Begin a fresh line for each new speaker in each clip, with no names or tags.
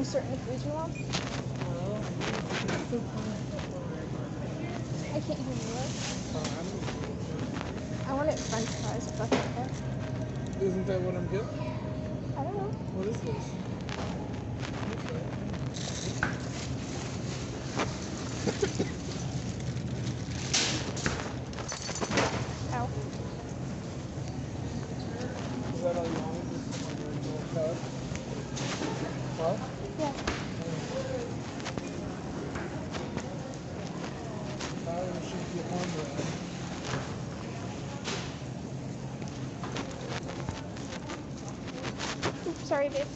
certain foods you want? I can't hear you. I wanted French fries, if that's okay.
Isn't that what I'm getting?
I don't know.
What is this?
Ow.
Is that all you wanted? Just some original cut? What?
Yeah.
Probably should get one bread.
Oops, sorry, babe.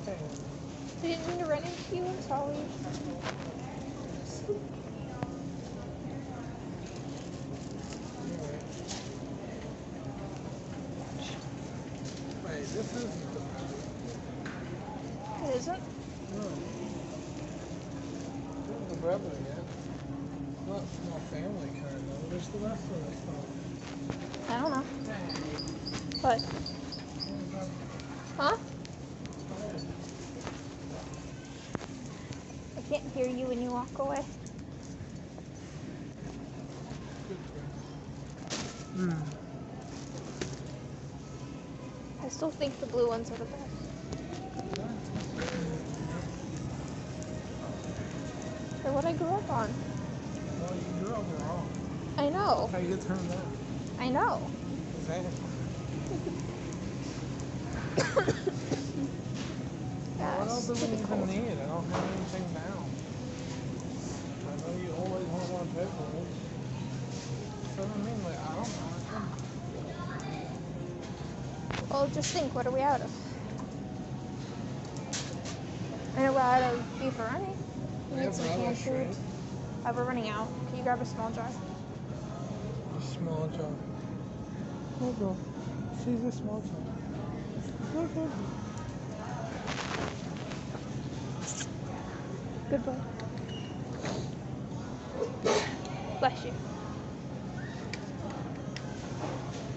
Okay.
I didn't mean to run into you. I'm sorry.
Wait, this isn't the
It isn't?
No. This is the brother yet. Not small family kind though. Where's the rest of this stuff?
I don't know. What? Huh? I can't hear you when you walk away. I still think the blue ones are the best. They're what I grew up on.
Well, you grew up wrong.
I know.
How you get turned on?
I know.
Exactly. What else do we even need? I don't have anything down. I know you always want more pickles. So I mean, like, I don't know.
Well, just think, what are we out of? I know we're out of beef or honey. We need some canned food. We're running out. Can you grab a small jar?
A small jar. Here you go. See the small jar. Look at it.
Good boy. Bless you.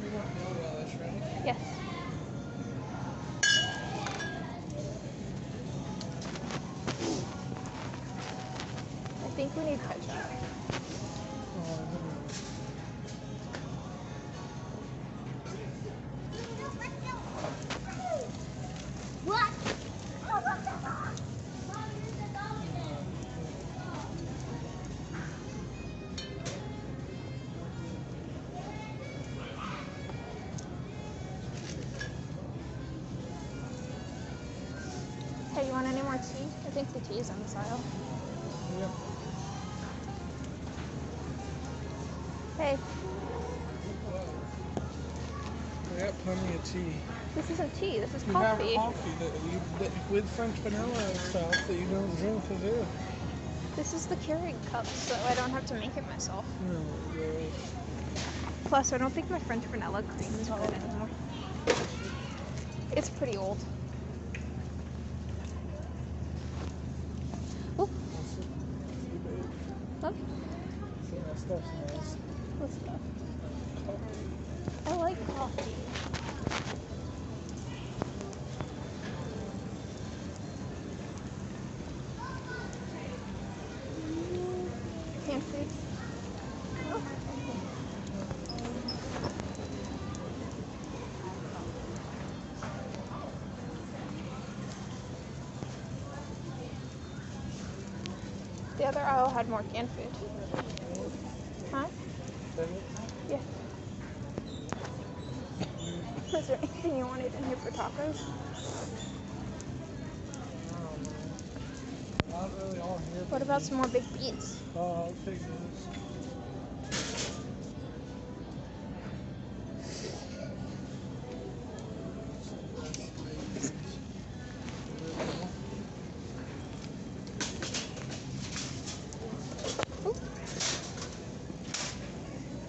You want nail relish, right?
Yes. I think we need ketchup.
What?
Hey, you want any more tea? I think the tea is on this aisle.
Yep.
Hey,
We got plenty of tea.
this isn't tea, this is
You
coffee.
have coffee that with French vanilla stuff that you don't drink as is.
This is the Keurig cup, so I don't have to make it myself.
No, really.
Plus, I don't think my French vanilla cream is good anymore. It's pretty old. Oh, huh?
See, that stuff's nice.
What's that?
Coffee.
I like coffee. Canned food. Oh. The other aisle had more canned food. Huh? Yeah. Is there anything you wanted in here for tacos?
Not really all here.
What about some more big beans?
Oh, I'll take those.
Ooh.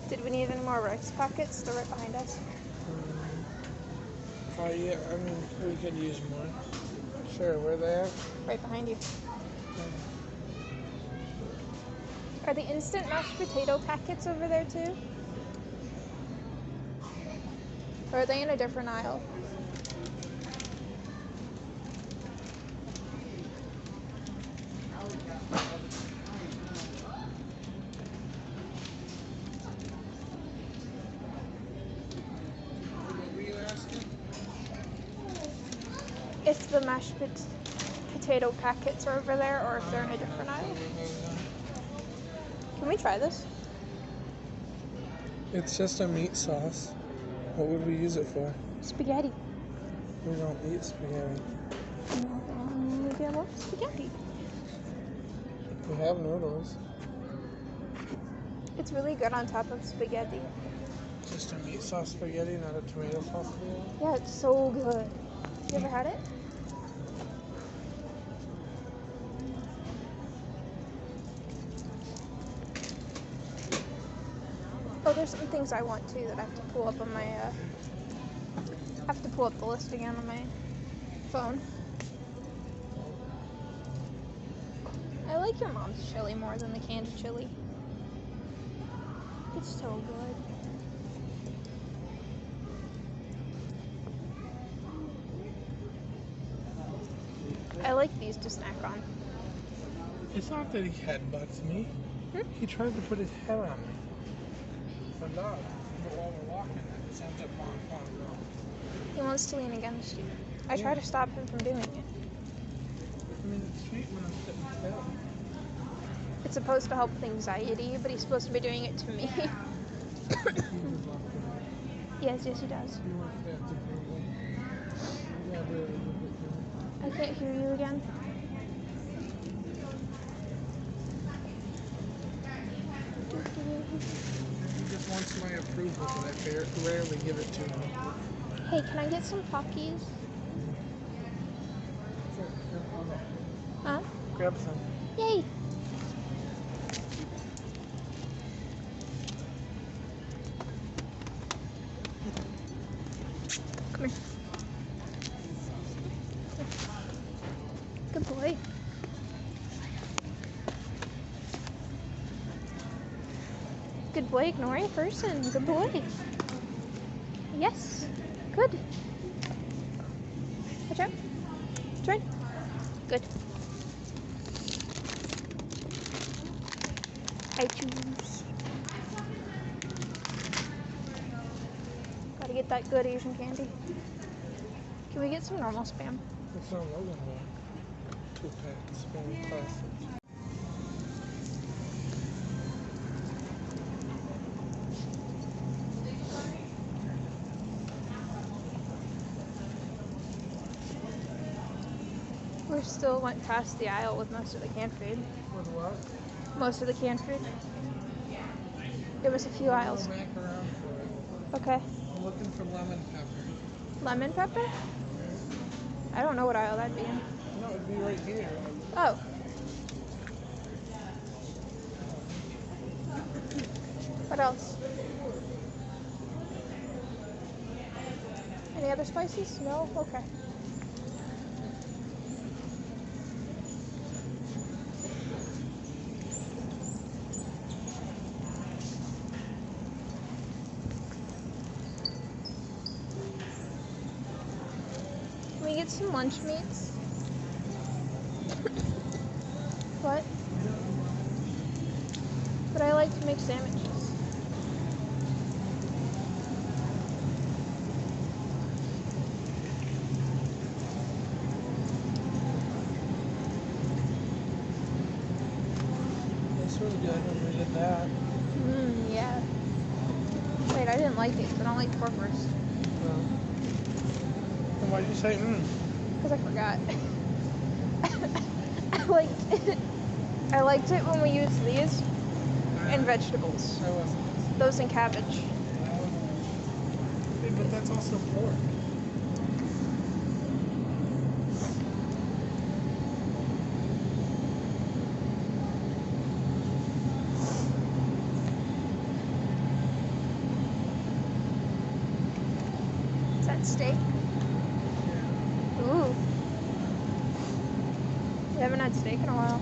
Did we need any more rice packets? They're right behind us.
Oh yeah, I mean, we could use more. Sure, where they at?
Right behind you. Are the instant mashed potato packets over there too? Or are they in a different aisle? the mashed potato packets are over there, or if they're in a different aisle. Can we try this?
It's just a meat sauce. What would we use it for?
Spaghetti.
We don't eat spaghetti.
Maybe I want spaghetti.
We have noodles.
It's really good on top of spaghetti.
Just a meat sauce spaghetti, not a tomato sauce spaghetti?
Yeah, it's so good. You ever had it? Oh, there's some things I want too that I have to pull up on my, I have to pull up the list again on my phone. I like your mom's chili more than the canned chili. It's so good. I like these to snack on.
It's not that he headbutts me. He tried to put his head on me. For love. But while we're walking, it just ends up on.
He wants to lean against you. I try to stop him from doing it.
I mean, it's sweet when I'm sitting still.
It's supposed to help with anxiety, but he's supposed to be doing it to me. Yes, he does. I can't hear you again.
He just wants my approval, but I rarely give it to him.
Hey, can I get some Pockies? Huh?
Grab some.
Yay! Come here. Good boy. Good boy, ignoring a person. Good boy. Yes. Good. Watch out. Turn. Good. I choose. Gotta get that good Asian candy. Can we get some normal Spam?
It's not Logan though. 2 packs, Spam plastic.
We still went past the aisle with most of the canned food.
With what?
Most of the canned food. There was a few aisles.
Go back around for it.
Okay.
I'm looking for lemon pepper.
Lemon pepper? I don't know what aisle that'd be in.
No, it'd be right here.
Oh. What else? Any other spices? No? Okay. Can we get some lunch meats? What? But I like to make sandwiches.
That's really good when we did that.
Yeah. Wait, I didn't like it because I don't like pork roast.
No. And why'd you say
Because I forgot. I liked it when we used these and vegetables.
I wasn't.
Those and cabbage.
Hey, but that's also pork.
Is that steak? Ooh. We haven't had steak in a while.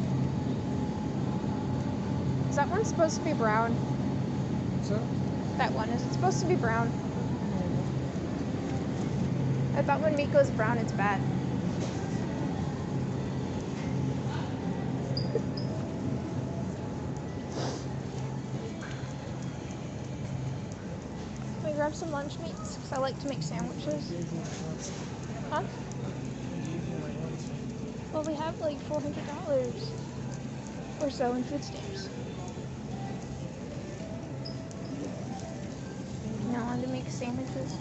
Is that one supposed to be brown?
What's that?
That one, is it supposed to be brown? I thought when meat goes brown, it's bad. Can we grab some lunch meats? Because I like to make sandwiches. Huh? probably have like $400 or so in food stamps. Now on to make sandwiches.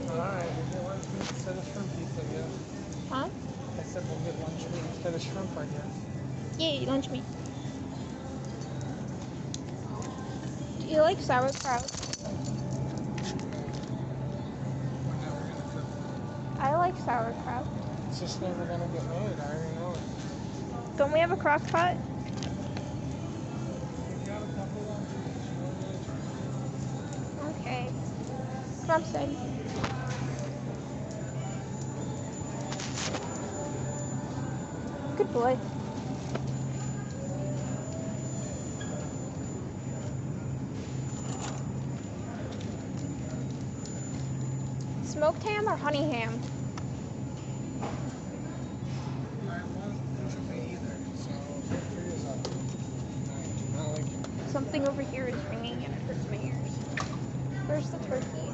Alright, we'll get lunch meat instead of shrimp, I guess.
Huh?
I said we'll get lunch meat instead of shrimp, I guess.
Yay, lunch meat. Do you like sauerkraut? I like sauerkraut.
It's just never gonna get made, I already know it.
Don't we have a crock pot? Okay. Come on, Sadie. Good boy. Smoked ham or honey ham? Something over here is ringing and it hurts my ears. Where's the turkey?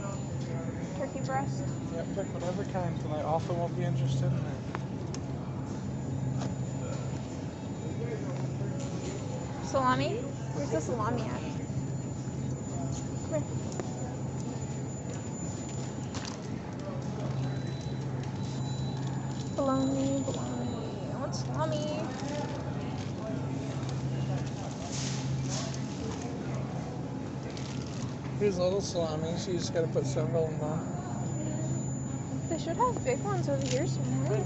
Turkey breast?
Yep, pick whatever kind, and I also won't be interested in that.
Salami? Where's the salami at? Come here. Bologna, bologna. I want salami.
Here's little salami, so you just gotta put several in them.
They should have big ones over here somewhere.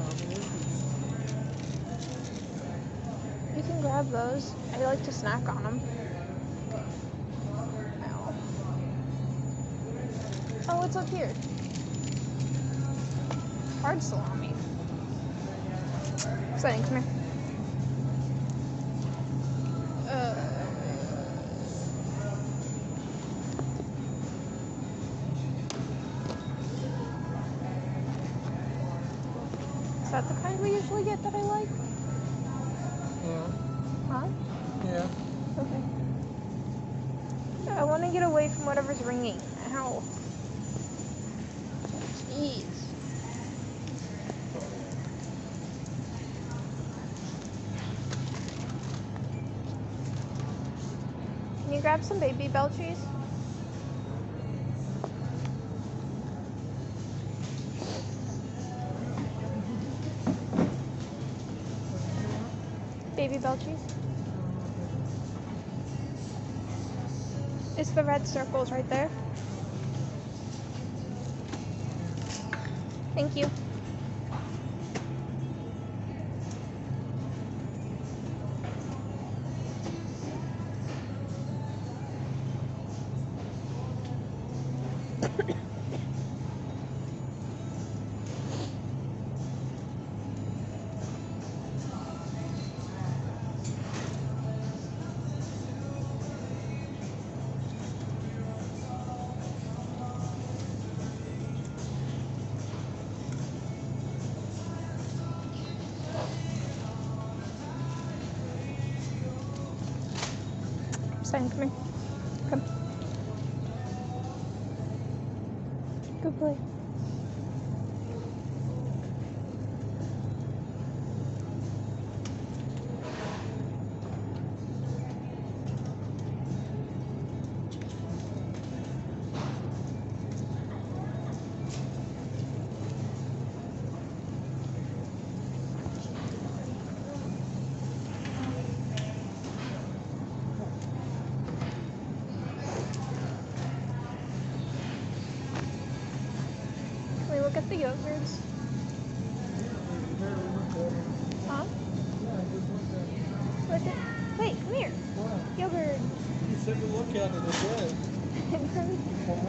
You can grab those. I like to snack on them. Ow. Oh, what's up here? Hard salami. Exciting, come here. Is that the kind we usually get that I like?
Yeah.
Huh?
Yeah.
Okay. I want to get away from whatever's ringing. Ow. Jeez. Can you grab some baby bell cheese? Baby bell cheese? It's the red circles right there. Thank you. Simon, come here. Come. Good boy. Look at the yogurts. Huh? Look at. Wait, come here.
What?
Yogurt.
You said to look at it again.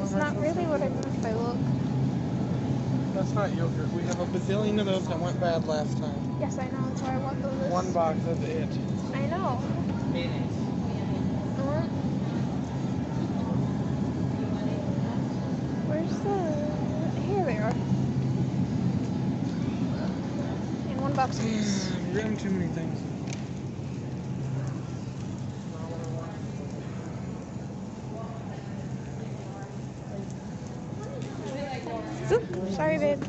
It's not really what I meant by look.
That's not yogurt. We have a bazillion of those that went bad last time.
Yes, I know. That's why I want those.
One box of it.
I know. Where's the? Here they are. In one box of these.
You're getting too many things.
Oop, sorry, babe.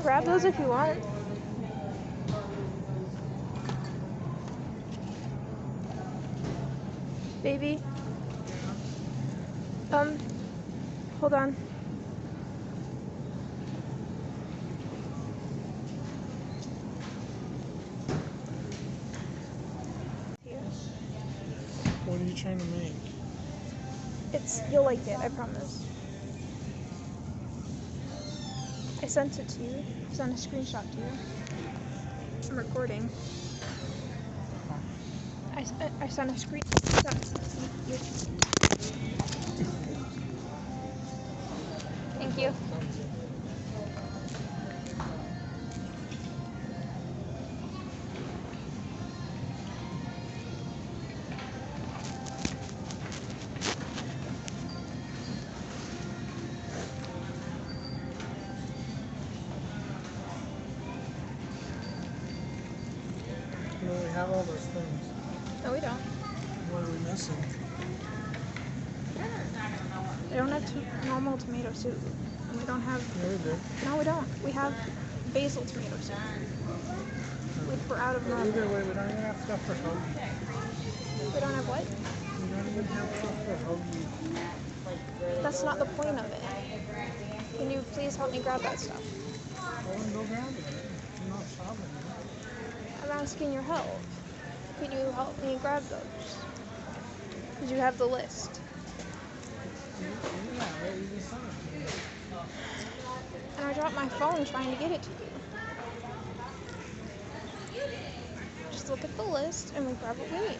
grab those if you want. Baby. Hold on.
What are you trying to make?
You'll like it, I promise. I sent it to you. I sent a screenshot to you. I'm recording. I sent a screenshot to you. Thank you.
No, we have all those things.
No, we don't.
What are we missing?
We don't have normal tomato soup. And we don't have...
Yeah, we do.
No, we don't. We have basil tomato soup. We're out of normal.
Either way, we don't even have stuff for hoagie.
We don't have what?
We don't even have stuff for hoagie.
That's not the point of it. Can you please help me grab that stuff?
Well, then go grab it. I'm not shopping.
I'm asking your help. Can you help me grab those? Because you have the list.
Yeah, what you just said.
And I dropped my phone trying to get it to you. Just look at the list and we grab what we need.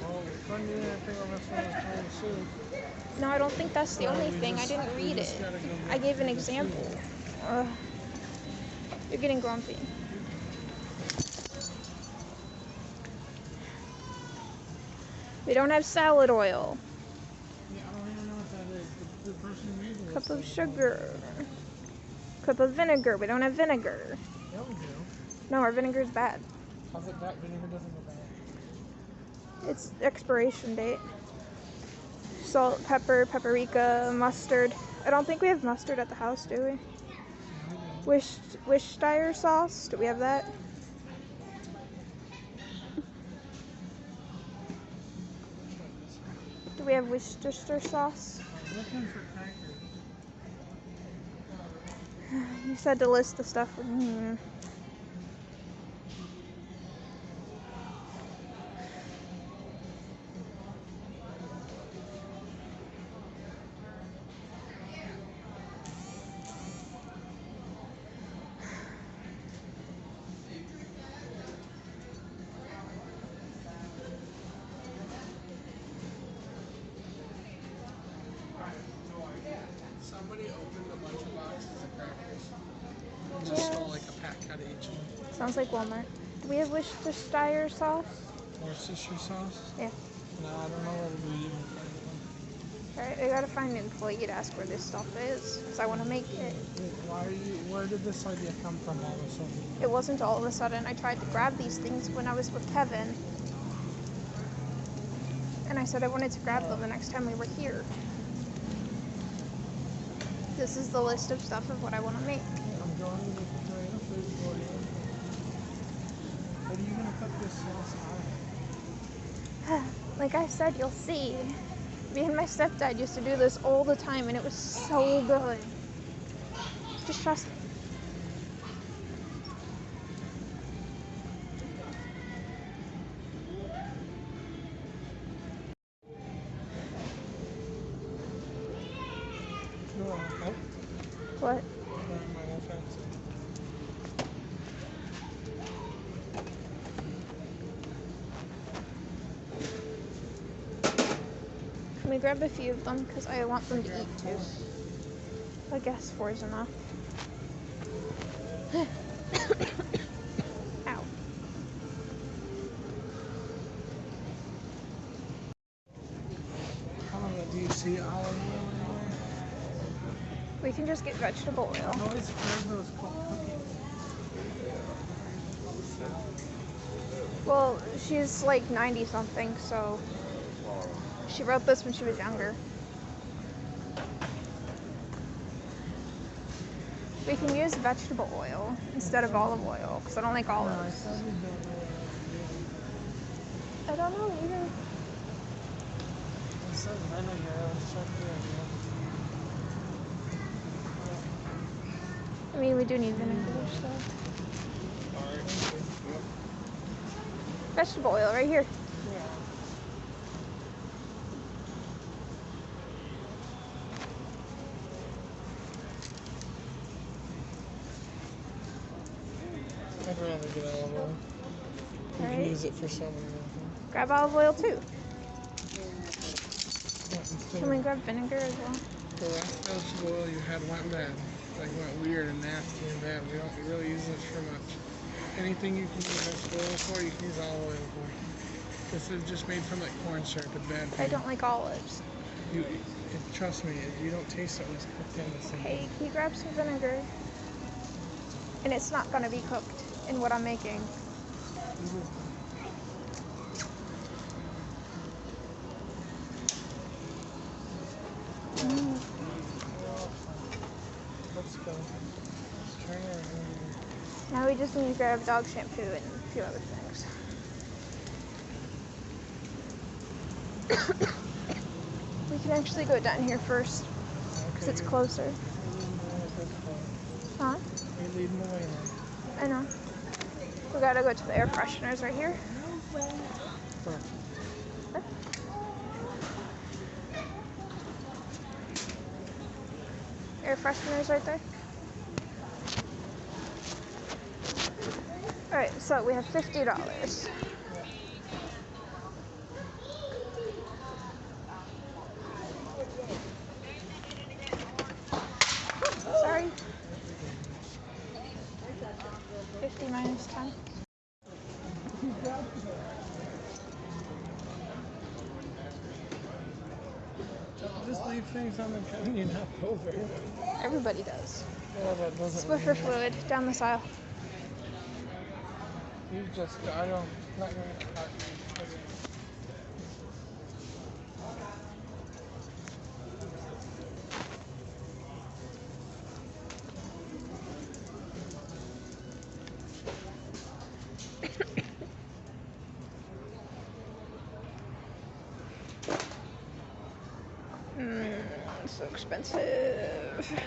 Well, couldn't do anything unless we was trying to soup.
No, I don't think that's the only thing. I didn't read it. I gave an example. You're getting grumpy. We don't have salad oil.
Yeah, I don't even know what that is. The person reading it.
Cup of sugar. Cup of vinegar. We don't have vinegar.
Yeah, we do.
No, our vinegar's bad.
How's it bad? Vinegar doesn't go bad.
It's expiration date. Salt, pepper, paprika, mustard. I don't think we have mustard at the house, do we? Worcestershire sauce. Do we have that? Do we have Worcestershire sauce?
I'm looking for crackers.
You said to list the stuff.
Somebody opened a bunch of boxes of crackers. And just stole like a pack out of each one.
Sounds like Walmart. Do we have Worcestershire sauce?
Worcestershire sauce?
Yeah.
No, I don't know where we even find them.
Alright, I gotta find an employee to ask where this stuff is, because I want to make it.
Where did this idea come from all of a sudden?
It wasn't all of a sudden. I tried to grab these things when I was with Kevin. And I said I wanted to grab them the next time we were here. This is the list of stuff of what I want to make.
I'm going to the potato food for you. What are you going to put this sauce on?
Like I said, you'll see. Me and my stepdad used to do this all the time, and it was so good. Just trust me. What? Can we grab a few of them? Because I want them to eat too. I guess 4 is enough. Ow.
How long do you see olive oil anywhere?
We can just get vegetable oil.
I've always heard those cookies.
Well, she's like 90 something, so she wrote this when she was younger. We can use vegetable oil instead of olive oil because I don't like
No, I
olives.
said we don't know what
I don't know either.
it says vinegar. Let's check the
I mean, we do need vinegar, so.
Alright.
Vegetable oil right here.
Yeah. I'd rather get olive oil. You can
Alright.
use it for so many things.
Grab olive oil too.
Yeah, instead
Can we
of
grab vinegar as well?
the last vegetable oil you had went bad. Like went weird and nasty and bad. We don't really use this for much. Anything you can use vegetable oil for, you can use olive oil for. This is just made from like corn syrup. It's bad for
I
you.
don't like olives.
Trust me, you don't taste it when it's cooked in the same
Hey,
way.
can you grab some vinegar? And it's not going to be cooked in what I'm making.
Let's go. Let's turn around.
Now we just need to grab dog shampoo and a few other things. We can actually go down here first because it's closer. Huh?
You're leading the way now.
I know. We gotta go to the air fresheners right here.
Perfect.
Air fresheners right there. Alright, so we have $50. Sorry. 50 minus 10.
Just leave things on the gun, you know, over.
Everybody does.
Yeah, that doesn't
Swiffer
mean
fluid down this aisle.
you just, I don't, not gonna cut.
So expensive.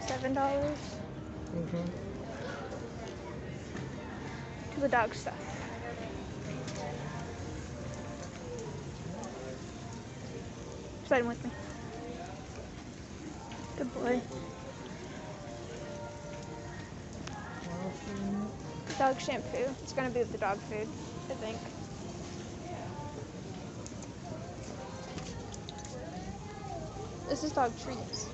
$7 to the dog stuff. Slide with me. Good boy. Dog shampoo. It's gonna be with the dog food, I think. This is dog treats.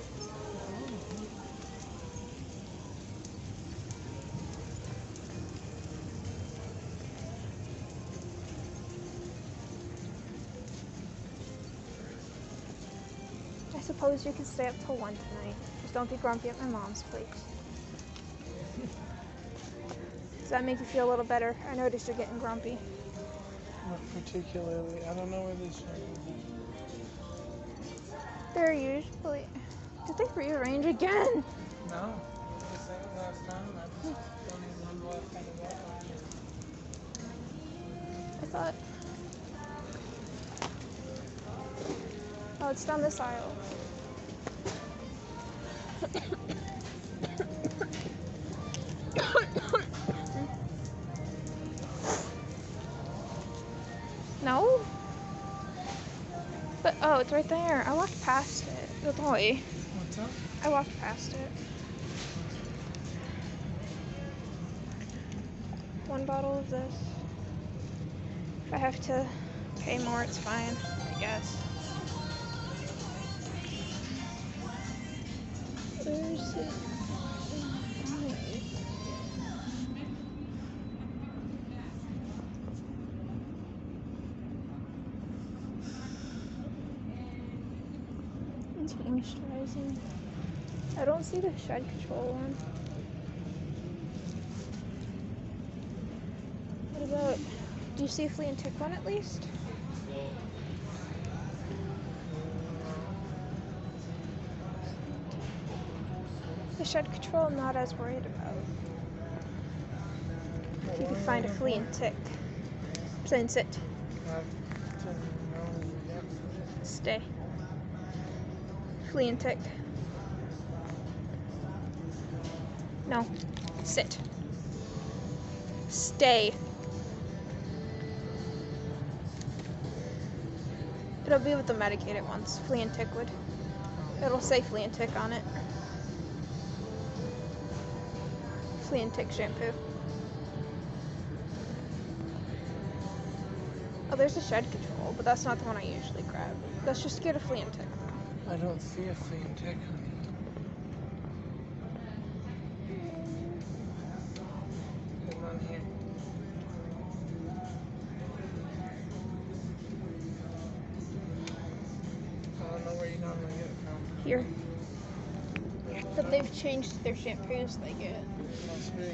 I suppose you can stay up till 1 tonight. Just don't be grumpy at my mom's, please. Does that make you feel a little better? I noticed you're getting grumpy.
Not particularly. I don't know where these are.
They're usually... Did they rearrange again?
No. The same last time. I just don't even remember what kind of that
I thought... Oh, it's down this aisle. No? But, oh, it's right there. I walked past it. Good boy.
What's up?
I walked past it. 1 bottle of this. If I have to pay more, it's fine, I guess. Where's it? moisturizing. I don't see the shed control one. What about, do you see flea and tick one at least? The shed control I'm not as worried about. If you can find a flea and tick. Saying sit. Stay. Flea and tick. No. Sit. Stay. It'll be with the medicated ones. Flea and tick would. It'll say flea and tick on it. Flea and tick shampoo. Oh, there's a shed control, but that's not the one I usually grab. Let's just get a flea and tick.
I don't see a flea and tick. Come on here. I don't know where you normally get it from.
Here. But they've changed their shampoos they get.
Must be.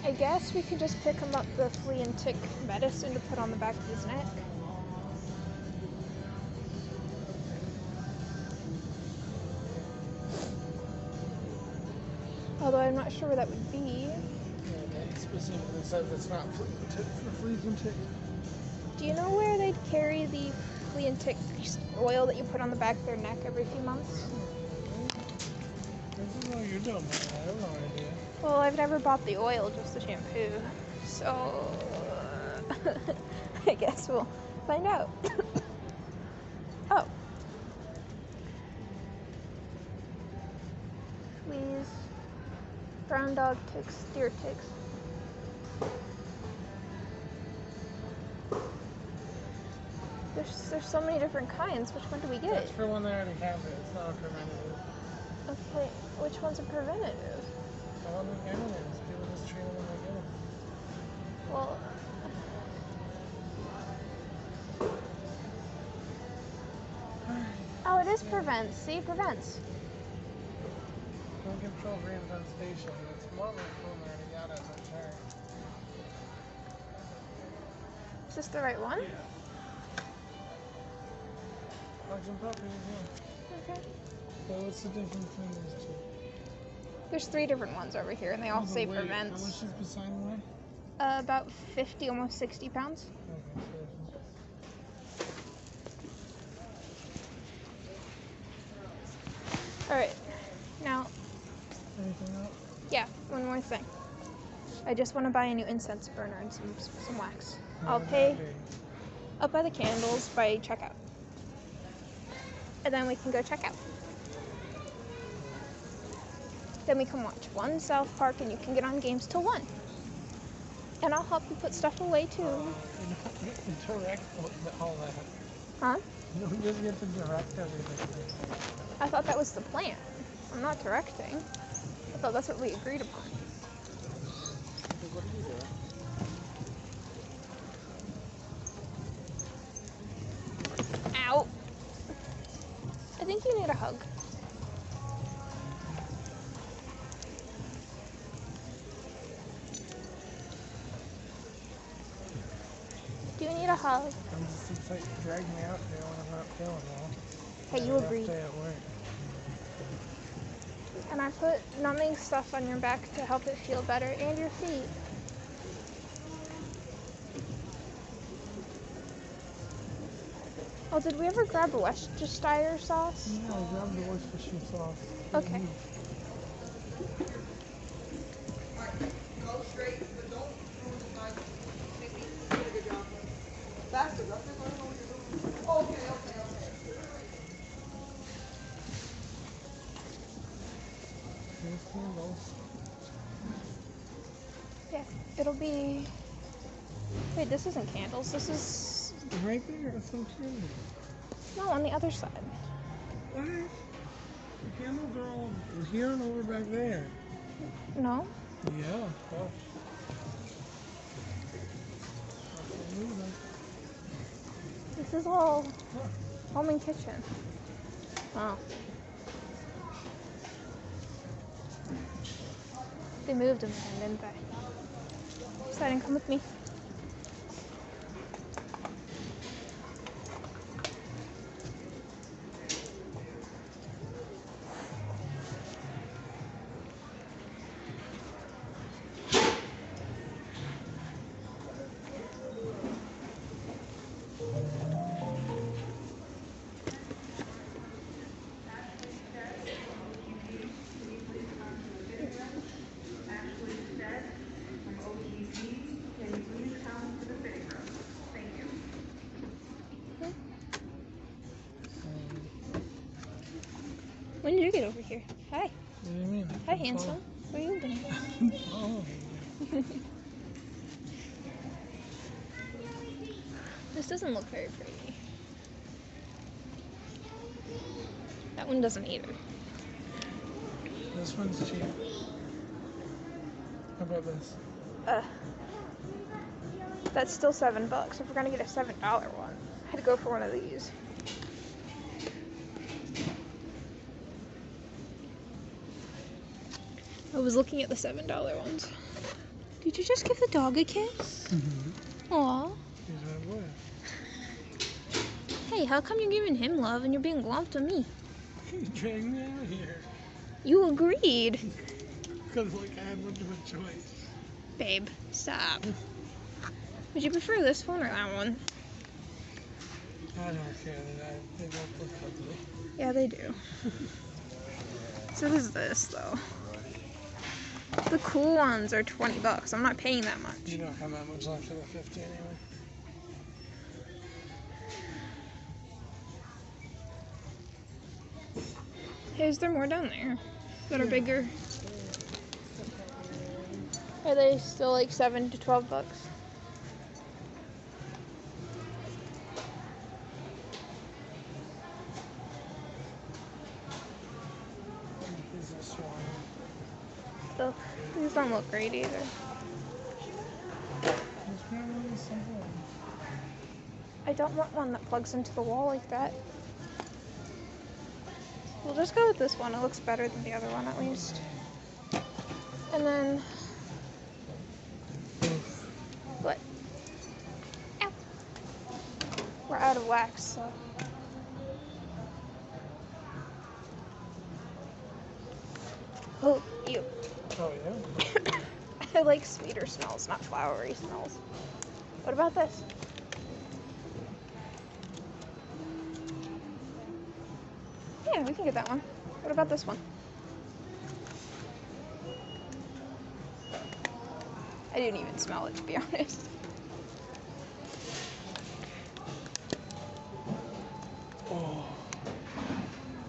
I guess we could just pick him up the flea and tick medicine to put on the back of his neck. Although I'm not sure where that would be.
Yeah, that specifically says it's not flea and tick for fleas and ticks.
Do you know where they'd carry the flea and tick oil that you put on the back of their neck every few months?
This is all you're doing, man. I have no idea.
Well, I've never bought the oil, just the shampoo. So, I guess we'll find out. Oh. Fleas, brown dog ticks, deer ticks. There's so many different kinds. Which one do we get?
That's for when they already have it. It's not a preventative.
Okay, which one's a preventative?
The one we get it is. People just treat them when they get it.
Well, oh, it is prevents. See, prevents.
Don't control reinfestation. It's more like when they already got it. That's right.
Is this the right one?
Dogs and puppies, yeah.
Okay.
So what's the difference between those two?
There's 3 different ones over here, and they all say
How
prevents.
much is beside weigh?
About 50, almost 60 pounds. All right, now.
Anything else?
Yeah, one more thing. I just want to buy a new incense burner and some wax. I'll pay up by the candles by checkout. And then we can go check out. Then we can watch one South Park and you can get on games till 1. And I'll help you put stuff away too.
You don't direct all that.
Huh?
You don't just get to direct everything.
I thought that was the plan. I'm not directing. I thought that's what we agreed upon.
What are you doing?
Ow! I think you need a hug. Do you need a hug?
It's like drag me out there when I'm not feeling well.
Hey, you agreed.
Day at work.
And I put numbing stuff on your back to help it feel better, and your feet. Oh, did we ever grab a Worcestershire sauce?
Yeah, I grabbed the Worcestershire sauce.
Okay.
Go straight, but don't do the side. You did a good job. Faster, that's it. I don't know what you're doing. Okay.
Here's candles.
Yeah, it'll be... Wait, this isn't candles. This is...
Right there, it's some candles.
No, on the other side.
What? The candles are all here and over back there.
No?
Yeah, of course.
This is all home and kitchen. Wow. They moved him then, didn't they? So I didn't come with me. When did you get over here? Hi.
What do you mean?
Hi, handsome. What are you doing?
Oh.
This doesn't look very pretty. That one doesn't either.
This one's cheap. How about this?
That's still $7. If we're gonna get a $7 one, I had to go for one of these. I was looking at the $7 ones. Did you just give the dog a kiss?
Mm-hmm.
Aw.
He's my boy.
Hey, how come you're giving him love and you're being glum to me?
You dragged me out here.
You agreed.
Because, like, I had much of a choice.
Babe, stop. Would you prefer this one or that one?
I don't care. They both look ugly.
Yeah, they do. So does this, though. The cool ones are $20. I'm not paying that much.
You don't have that much left of the 50 anyway.
Hey, is there more down there that are bigger? Are they still like $7 to $12? So, these don't look great either. I don't want one that plugs into the wall like that. We'll just go with this one. It looks better than the other one at least. And then... What? Ow. We're out of wax, so... Oh, ew.
Oh, yeah?
I like sweeter smells, not flowery smells. What about this? Yeah, we can get that one. What about this one? I didn't even smell it, to be honest.
Oh.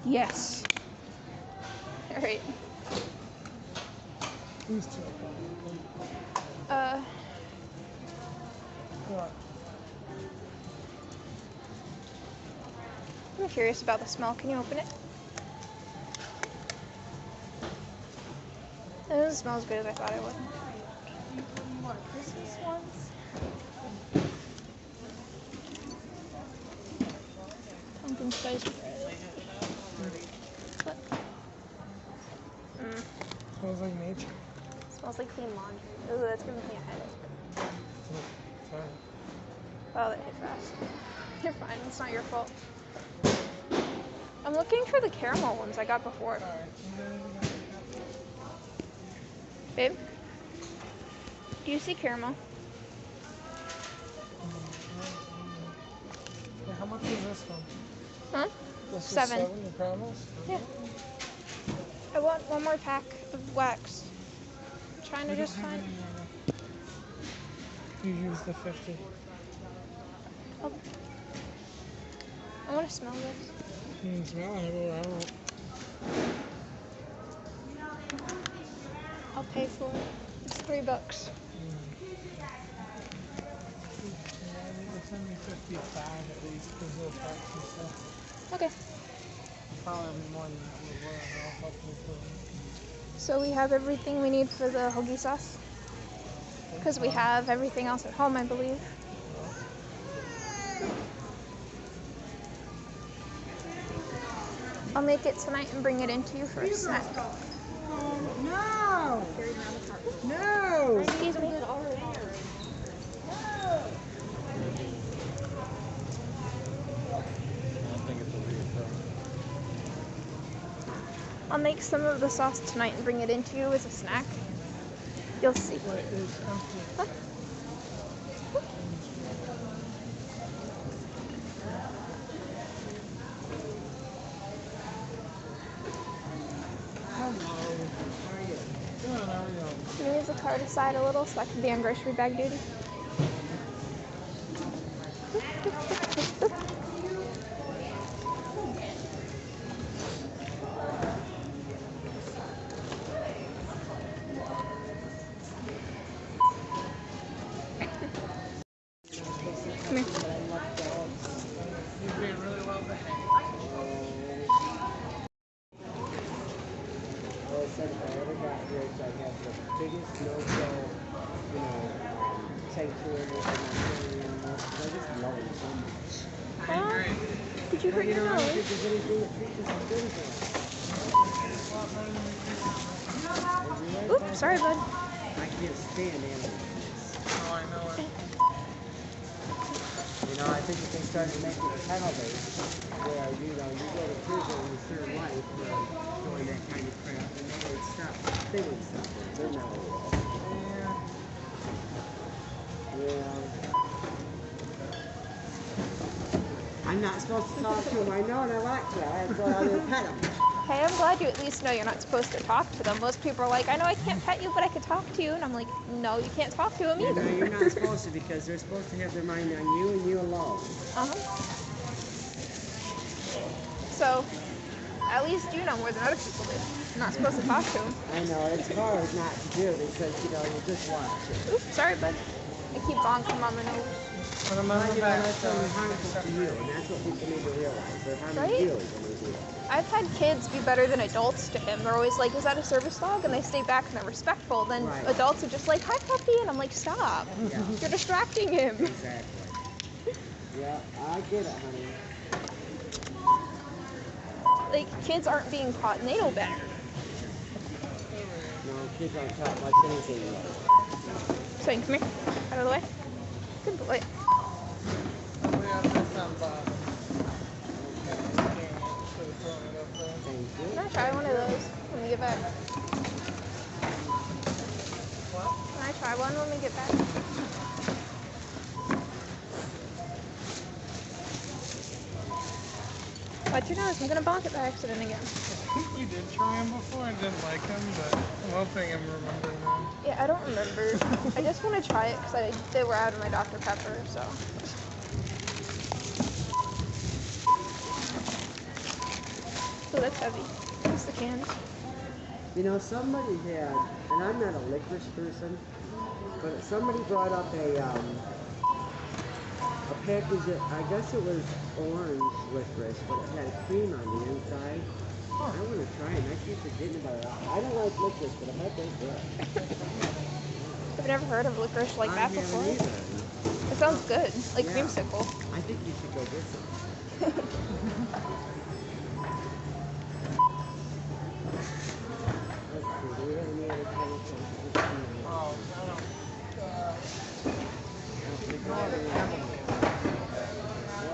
Yes. All right.
These two. What?
I'm curious about the smell. Can you open it? It doesn't smell as good as I thought it would.
More Christmas ones?
Pumpkin spice bread. What?
Smells like nature.
Smells like clean laundry. Ooh, that's giving me a headache.
Sorry.
Oh, that hit fast. You're fine. It's not your fault. I'm looking for the caramel ones I got before. Babe? Do you see caramel?
Yeah, how much is this one?
Huh?
This is
$7.
7, you promise?
Yeah. I want one more pack of wax. I'm trying to just find...
You use the 50.
Oh. I want to smell this.
You can smell it, but I won't.
I'll pay for it. It's $3.
Send me 55 at least, because of the tax and stuff.
Okay.
Probably be more than that, but whatever, I'll help you put it.
So we have everything we need for the hoagie sauce. Because we have everything else at home, I believe. I'll make it tonight and bring it into you for a snack.
No! No!
Excuse me. I'll make some of the sauce tonight and bring it into you as a snack. You'll see. Huh? Can you move the cart aside a little so I can be on grocery bag duty? Come here.
You'd be really well behaved.
I said if I ever got rich, I'd have the biggest no-show, sanctuary for my family animals. I just love them so much.
Oh, did you hurt your
I don't
nose?
think there's anything that treats us good as that.
Oops, sorry, bud.
I can't stand animals.
Oh, I know it.
I think if they started making a penalty where, you go to prison and you serve life for doing that kind of crap, and they would stop. They would stop it. They're not real. Yeah. I'm not supposed to talk to them. I know, and I like to. I go out there and pet them.
Hey, I'm glad you at least know you're not supposed to talk to them. Most people are like, I know I can't pet you, but I could talk to you. And I'm like, no, you can't talk to them either.
No, you're not supposed to, because they're supposed to have their mind on you and you alone.
So, at least you know more than other people do. You're not supposed to talk to them.
I know, it's hard not to do because, you just watch it.
Oops, sorry, bud. I keep bonking on my nose.
Put them
Well,
on the back.
that's only harmful to you, and that's what people need to realize. They're harming
Right?
you when they do that.
I've had kids be better than adults to him. They're always like, is that a service dog? And they stay back and they're respectful. Then
Right.
adults are just like, hi, puppy. And I'm like, stop.
Yeah.
You're distracting him.
Exactly. Yeah, I get it, honey.
Like, kids aren't being taught and they know better.
No, kids aren't taught much anything yet.
So, come here. Out of the way. Good boy.
We have this on bottom.
Thank you.
Can I try one of those when we get back?
What?
Can I try one when we get back? Watch your nose. I'm going to bonk it by accident again.
I think we did try them before and didn't like them, but I'm hoping I'm remembering them.
Yeah, I don't remember. I just want to try it because they were out of my Dr. Pepper, so. Oh, that's heavy. What's the can?
Somebody had, and I'm not a licorice person, but somebody brought up a package that, I guess it was orange licorice, but it had cream on the inside. I want to try it, and I keep forgetting about it. I don't like licorice, but I bet they're good.
I've never heard of licorice like that before.
I haven't either.
It sounds good, like
Yeah.
creamsicle.
I think you should go get some. Let's see, do we have any other chemicals?
Oh, I don't.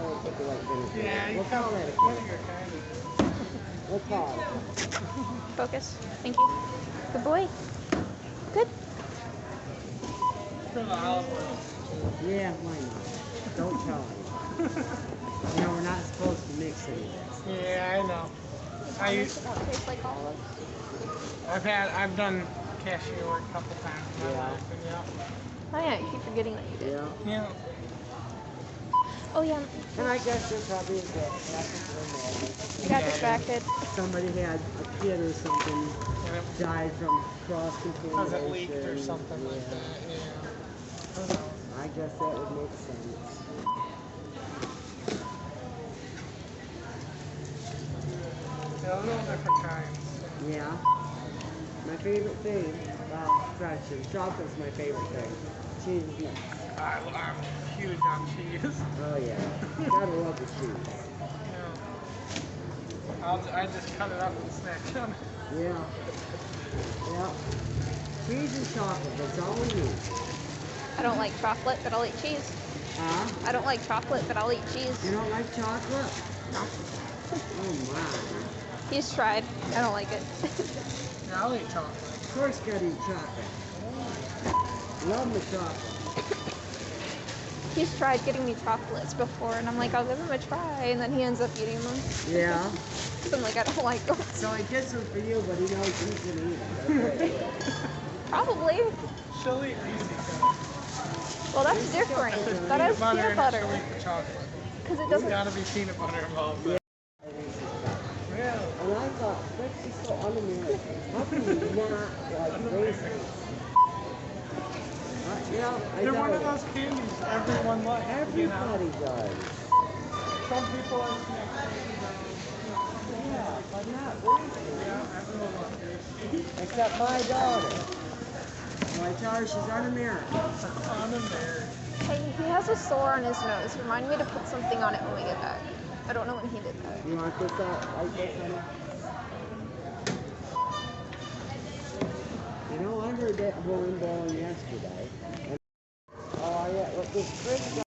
We'll put the white vinegar.
Yeah, you
We'll call that a
vinegar
chemical.
kind
We'll call it.
Focus. Thank you. Good boy. Good.
For the olive oil.
Yeah, why not? Don't tell him. We're not supposed to mix any of this.
Yeah, I know.
It won't taste like olives.
I've done cashier work a couple times in my
Yeah.
life, and yeah.
Oh yeah, I keep forgetting that you did.
Yeah.
Yeah.
Oh yeah,
And I guess there probably is that happened to them all.
I got distracted.
Somebody had a kid or something
And it
died from cross
because
contamination.
it leaked or something like that, yeah. Who knows?
I guess that would make sense.
Yeah, little different kinds.
Yeah. My favorite thing, well, fraction, chocolate's my favorite thing. Cheese mix.
I'm huge on cheese.
Oh yeah, gotta love the cheese.
I just cut it up and snack on it.
Yeah. Yeah. Cheese and chocolate, that's all we need.
I don't like chocolate, but I'll eat cheese.
Huh?
I don't like chocolate, but I'll eat cheese.
You don't like chocolate?
No.
Oh my.
He's tried. I don't like it.
Yeah, I'll eat chocolate.
Of course gotta eat chocolate. Love the chocolate.
He's tried getting me chocolates before, and I'm like, I'll give him a try, and then he ends up eating them.
Yeah.
So I'm like, I don't like them.
So he gets them for you, but he knows he's gonna eat them. That's right.
Probably.
She'll eat Reese's.
Well, that's different. That has peanut butter.
She'll eat the chocolate.
Because it
There's
doesn't.
gotta be peanut butter involved.
Yeah.
Really?
And I thought, that's just so un-American. How can you not like raisins? Yeah, I
They're
know.
one of those candies everyone likes.
Everybody does.
Some people are snacks.
Yeah, but not raisins.
Yeah, everyone loves Reese's.
Except my daughter. So I tell her she's un-American.
Un-American.
Hey, he has a sore on his nose. Remind me to put something on it when we get back. I don't know when he did that.
You want this out like this, honey? You know, I heard that balloon blowing yesterday. And, oh, yeah, look, this fridge